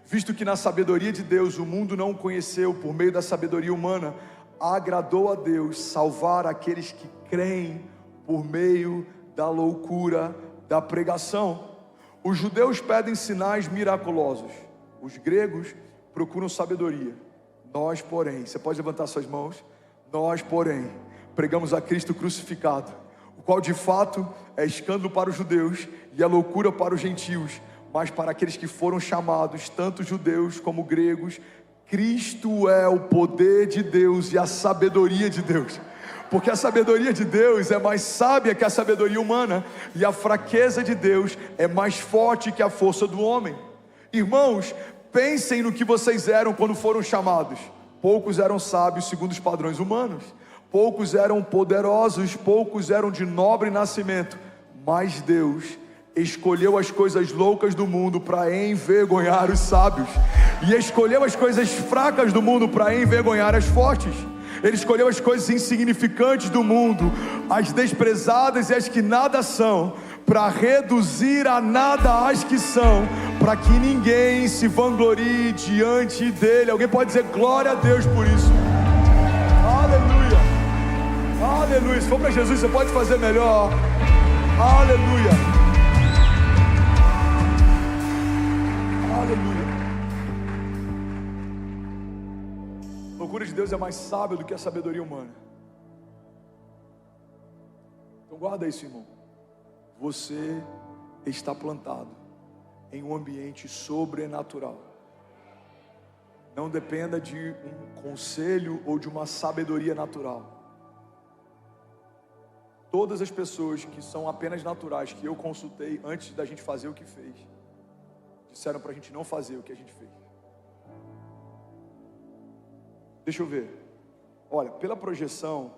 Visto que na sabedoria de Deus o mundo não o conheceu por meio da sabedoria humana, agradou a Deus salvar aqueles que creem por meio da loucura da pregação. Os judeus pedem sinais miraculosos, os gregos procuram sabedoria. Nós, porém, você pode levantar suas mãos, nós, porém, pregamos a Cristo crucificado, o qual de fato é escândalo para os judeus e é loucura para os gentios, mas para aqueles que foram chamados, tanto judeus como gregos, Cristo é o poder de Deus e a sabedoria de Deus. Porque a sabedoria de Deus é mais sábia que a sabedoria humana, e a fraqueza de Deus é mais forte que a força do homem. Irmãos, pensem no que vocês eram quando foram chamados. Poucos eram sábios segundo os padrões humanos, poucos eram poderosos, poucos eram de nobre nascimento, mas Deus escolheu as coisas loucas do mundo para envergonhar os sábios, e escolheu as coisas fracas do mundo para envergonhar as fortes. Ele escolheu as coisas insignificantes do mundo, as desprezadas e as que nada são, para reduzir a nada as que são, para que ninguém se vanglorie diante dele. Alguém pode dizer glória a Deus por isso? Aleluia, aleluia. Se for para Jesus, você pode fazer melhor. Aleluia, aleluia. A loucura de Deus é mais sábia do que a sabedoria humana. Então guarda isso, irmão. Você está plantado em um ambiente sobrenatural. Não dependa de um conselho ou de uma sabedoria natural. Todas as pessoas que são apenas naturais, que eu consultei antes da gente fazer o que fez, disseram para a gente não fazer o que a gente fez. Deixa eu ver. Olha, pela projeção,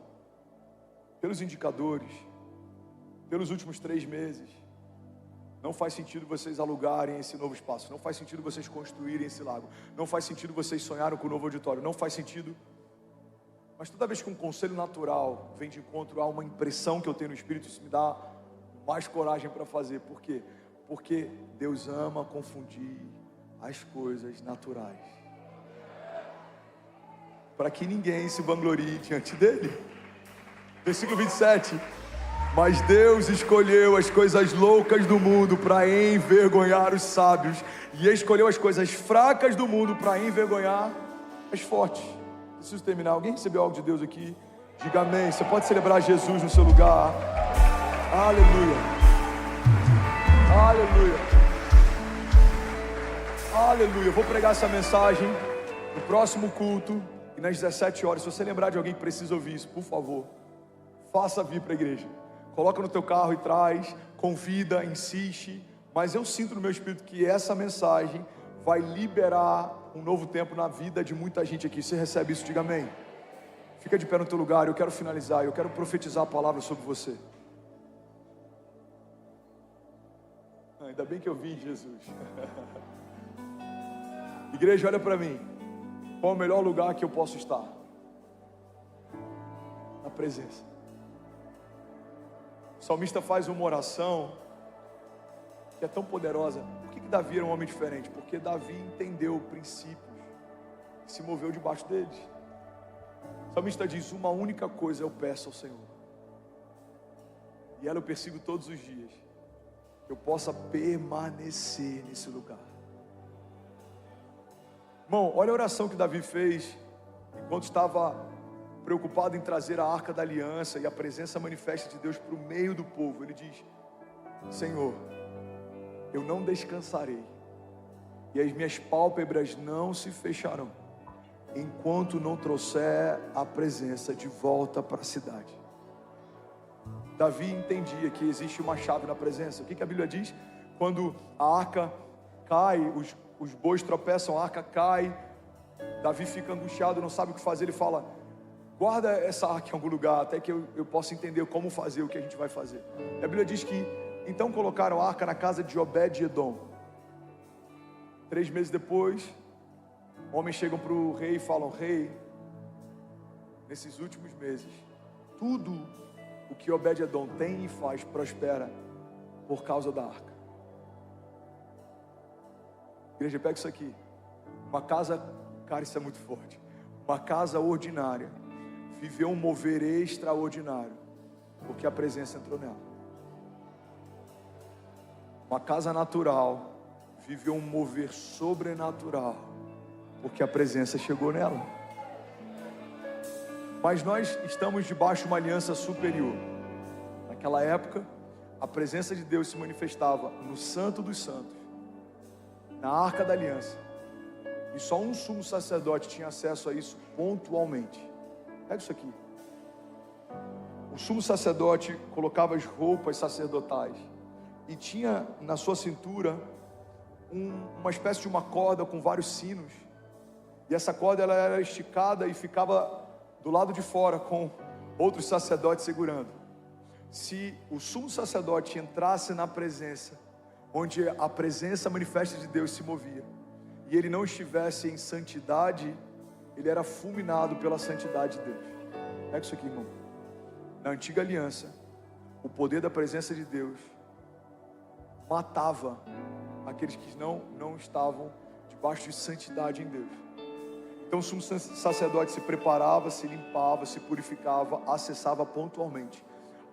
pelos indicadores, pelos últimos 3 meses, não faz sentido vocês alugarem esse novo espaço, não faz sentido vocês construírem esse lago, não faz sentido vocês sonharem com o novo auditório, não faz sentido. Mas toda vez que um conselho natural vem de encontro a uma impressão que eu tenho no Espírito, isso me dá mais coragem para fazer. Por quê? Porque Deus ama confundir as coisas naturais, para que ninguém se vanglorie diante dele. Versículo 27. Mas Deus escolheu as coisas loucas do mundo para envergonhar os sábios, e escolheu as coisas fracas do mundo para envergonhar as fortes. Preciso terminar. Alguém recebeu algo de Deus aqui? Diga amém. Você pode celebrar Jesus no seu lugar. Aleluia, aleluia, aleluia. Eu vou pregar essa mensagem no próximo culto e nas 17 horas. Se você lembrar de alguém que precisa ouvir isso, por favor, faça vir para a igreja. Coloca no teu carro e traz, convida, insiste. Mas eu sinto no meu espírito que essa mensagem vai liberar um novo tempo na vida de muita gente aqui. Você recebe isso? Diga amém. Fica de pé no teu lugar. Eu quero finalizar. Eu quero profetizar a palavra sobre você. Ainda bem que eu vi Jesus. Igreja, olha para mim. Qual é o melhor lugar que eu posso estar? Na presença. O salmista faz uma oração que é tão poderosa. Por que Davi era um homem diferente? Porque Davi entendeu princípios e se moveu debaixo deles. O salmista diz: uma única coisa eu peço ao Senhor, e ela eu persigo todos os dias, que eu possa permanecer nesse lugar. Irmão, olha a oração que Davi fez enquanto estava preocupado em trazer a arca da aliança e a presença manifesta de Deus para o meio do povo. Ele diz: Senhor, eu não descansarei, e as minhas pálpebras não se fecharão, enquanto não trouxer a presença de volta para a cidade. Davi entendia que existe uma chave na presença. O que a Bíblia diz? Quando a arca cai, os bois tropeçam, a arca cai, Davi fica angustiado, não sabe o que fazer. Ele fala: guarda essa arca em algum lugar, até que eu possa entender como fazer o que a gente vai fazer. A Bíblia diz que então colocaram a arca na casa de Obed-Edom. 3 meses depois, homens chegam para o rei e falam: rei, nesses últimos meses, tudo o que Obed-Edom tem e faz prospera por causa da arca. Igreja, pega isso aqui. Uma casa, cara, isso é muito forte. Uma casa ordinária viveu um mover extraordinário, porque a presença entrou nela. Uma casa natural viveu um mover sobrenatural, porque a presença chegou nela. Mas nós estamos debaixo de uma aliança superior. Naquela época, a presença de Deus se manifestava no Santo dos Santos, na Arca da Aliança, e só um sumo sacerdote tinha acesso a isso pontualmente. Pega isso aqui. O sumo sacerdote colocava as roupas sacerdotais e tinha na sua cintura uma espécie de uma corda com vários sinos, e essa corda ela era esticada e ficava do lado de fora com outros sacerdotes segurando. Se o sumo sacerdote entrasse na presença, onde a presença manifesta de Deus se movia, e ele não estivesse em santidade, ele era fulminado pela santidade de Deus. Pega isso aqui, irmão. Na antiga aliança, o poder da presença de Deus matava aqueles que não estavam debaixo de santidade em Deus. Então o sumo sacerdote se preparava, se limpava, se purificava, acessava pontualmente.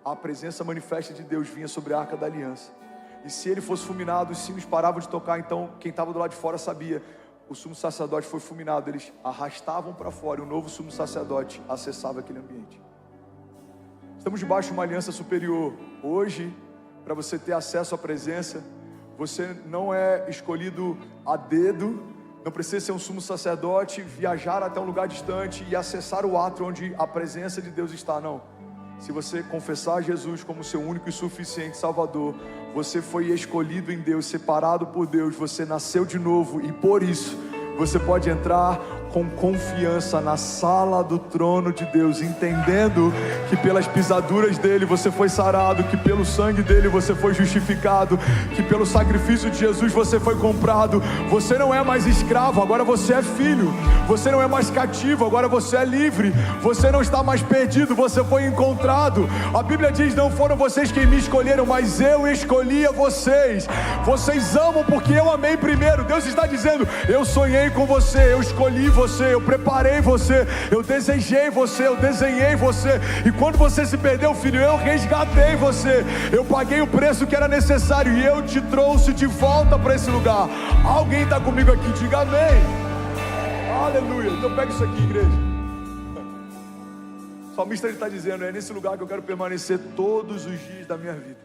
A presença manifesta de Deus vinha sobre a Arca da Aliança. E se ele fosse fulminado, os sinos paravam de tocar. Então quem estava do lado de fora sabia: o sumo sacerdote foi fulminado. Eles arrastavam para fora, e o novo sumo sacerdote acessava aquele ambiente. Estamos debaixo de uma aliança superior. Hoje, para você ter acesso à presença, você não é escolhido a dedo. Não precisa ser um sumo sacerdote, viajar até um lugar distante e acessar o átrio onde a presença de Deus está, não. Se você confessar Jesus como seu único e suficiente Salvador, você foi escolhido em Deus, separado por Deus, você nasceu de novo, e por isso você pode entrar com confiança na sala do trono de Deus, entendendo que pelas pisaduras dele você foi sarado, que pelo sangue dele você foi justificado, que pelo sacrifício de Jesus você foi comprado. Você não é mais escravo, agora você é filho. Você não é mais cativo, agora você é livre. Você não está mais perdido, você foi encontrado. A Bíblia diz: não foram vocês quem me escolheram, mas eu escolhi a vocês. Vocês amam porque eu amei primeiro. Deus está dizendo: eu sonhei com você, eu escolhi você, eu preparei você, eu desejei você, eu desenhei você. E quando você se perdeu, filho, eu resgatei você. Eu paguei o preço que era necessário e eu te trouxe de volta para esse lugar. Alguém está comigo aqui? Diga amém. Aleluia. Então pega isso aqui, igreja. O salmista está dizendo: é nesse lugar que eu quero permanecer todos os dias da minha vida.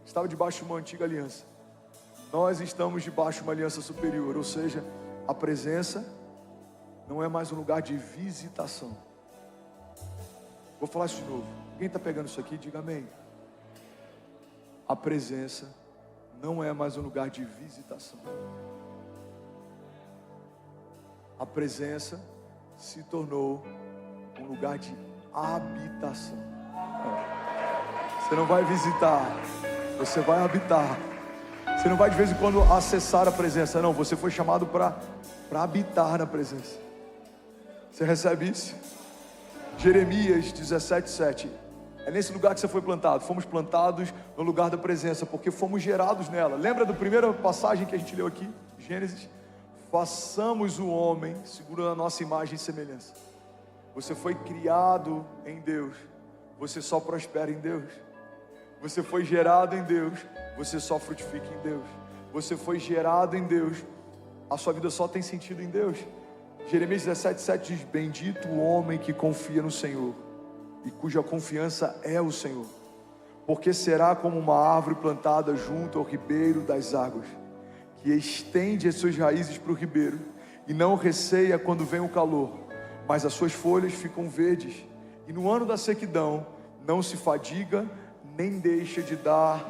Estava debaixo de uma antiga aliança. Nós estamos debaixo de uma aliança superior, ou seja, a presença não é mais um lugar de visitação. Vou falar isso de novo. Quem está pegando isso aqui, diga amém. A presença não é mais um lugar de visitação. A presença se tornou um lugar de habitação. Você não vai visitar, você vai habitar. Você não vai de vez em quando acessar a presença, não. Você foi chamado para habitar na presença. Você recebe isso? Jeremias 17:7. É nesse lugar que você foi plantado. Fomos plantados no lugar da presença, porque fomos gerados nela. Lembra da primeira passagem que a gente leu aqui? Gênesis. façamos o homem segundo a nossa imagem e semelhança. Você foi criado em Deus, você só prospera em Deus. Você foi gerado em Deus, você só frutifica em Deus. Você foi gerado em Deus, a sua vida só tem sentido em Deus. Jeremias 17:7 diz: bendito o homem que confia no Senhor e cuja confiança é o Senhor, porque será como uma árvore plantada junto ao ribeiro das águas, que estende as suas raízes para o ribeiro e não receia quando vem o calor, mas as suas folhas ficam verdes, e no ano da sequidão não se fadiga nem deixa de dar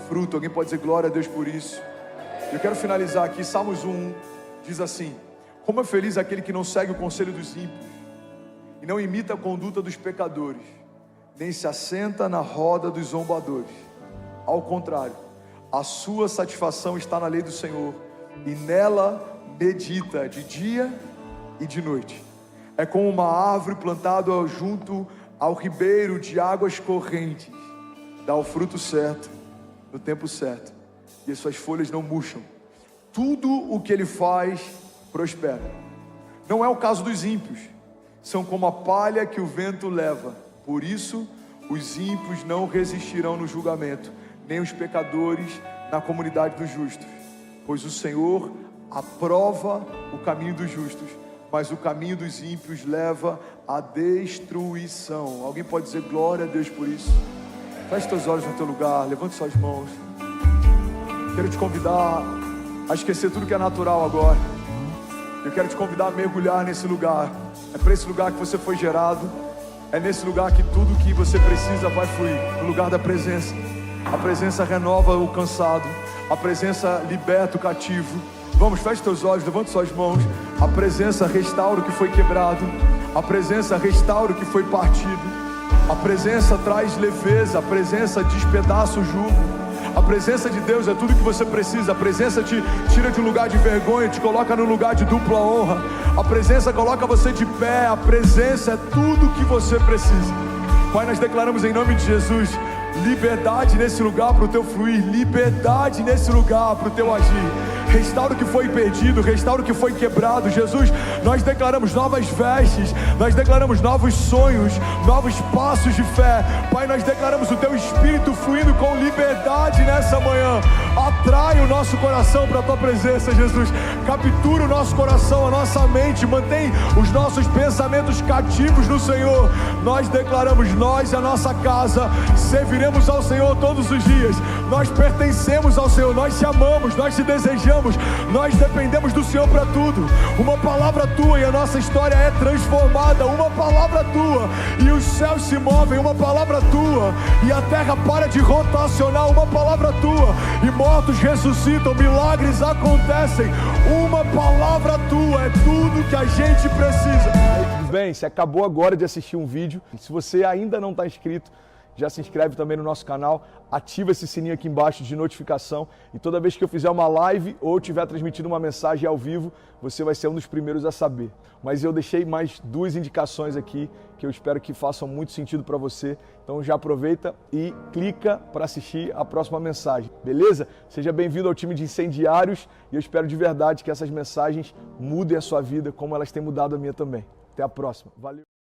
fruto. Alguém pode dizer glória a Deus por isso? Eu quero finalizar aqui. Salmos 1 diz assim: como é feliz aquele que não segue o conselho dos ímpios e não imita a conduta dos pecadores, nem se assenta na roda dos zombadores. Ao contrário, a sua satisfação está na lei do Senhor, e nela medita de dia e de noite. É como uma árvore plantada junto ao ribeiro de águas correntes, dá o fruto certo, no tempo certo, e as suas folhas não murcham. Tudo o que ele faz prospera. Não é o caso dos ímpios, são como a palha que o vento leva. Por isso, os ímpios não resistirão no julgamento, nem os pecadores na comunidade dos justos. Pois o Senhor aprova o caminho dos justos, mas o caminho dos ímpios leva à destruição. Alguém pode dizer glória a Deus por isso? Feche teus olhos no teu lugar, levante suas mãos. Quero te convidar a esquecer tudo que é natural agora. Eu quero te convidar a mergulhar nesse lugar. É para esse lugar que você foi gerado. É nesse lugar que tudo que você precisa vai fluir. No lugar da presença. A presença renova o cansado. A presença liberta o cativo. Vamos, feche teus olhos, levante suas mãos. A presença restaura o que foi quebrado. A presença restaura o que foi partido. A presença traz leveza. A presença despedaça o jugo. A presença de Deus é tudo que você precisa. A presença te tira de um lugar de vergonha, te coloca no lugar de dupla honra. A presença coloca você de pé. A presença é tudo que você precisa. Pai, nós declaramos em nome de Jesus liberdade nesse lugar para o teu fluir, liberdade nesse lugar para o teu agir. Restaura o que foi perdido, restaura o que foi quebrado. Jesus, nós declaramos novas vestes, nós declaramos novos sonhos, novos passos de fé. Pai, nós declaramos o teu Espírito fluindo com liberdade nessa manhã. Atrai o nosso coração para a tua presença, Jesus. Captura o nosso coração, a nossa mente, mantém os nossos pensamentos cativos no Senhor. Nós declaramos, nós e a nossa casa serviremos ao Senhor todos os dias. Nós pertencemos ao Senhor, nós te amamos, nós te desejamos. Nós dependemos do Senhor para tudo. Uma palavra tua e a nossa história é transformada. Uma palavra tua e os céus se movem. Uma palavra tua e a terra para de rotacionar. Uma palavra tua e mortos ressuscitam, milagres acontecem. Uma palavra tua é tudo que a gente precisa. Tudo bem, você acabou agora de assistir um vídeo. Se você ainda não está inscrito, já se inscreve também no nosso canal, ativa esse sininho aqui embaixo de notificação e toda vez que eu fizer uma live ou estiver transmitindo uma mensagem ao vivo, você vai ser um dos primeiros a saber. Mas eu deixei mais 2 indicações aqui que eu espero que façam muito sentido para você. Então já aproveita e clica para assistir a próxima mensagem, beleza? Seja bem-vindo ao time de incendiários e eu espero de verdade que essas mensagens mudem a sua vida como elas têm mudado a minha também. Até a próxima. Valeu!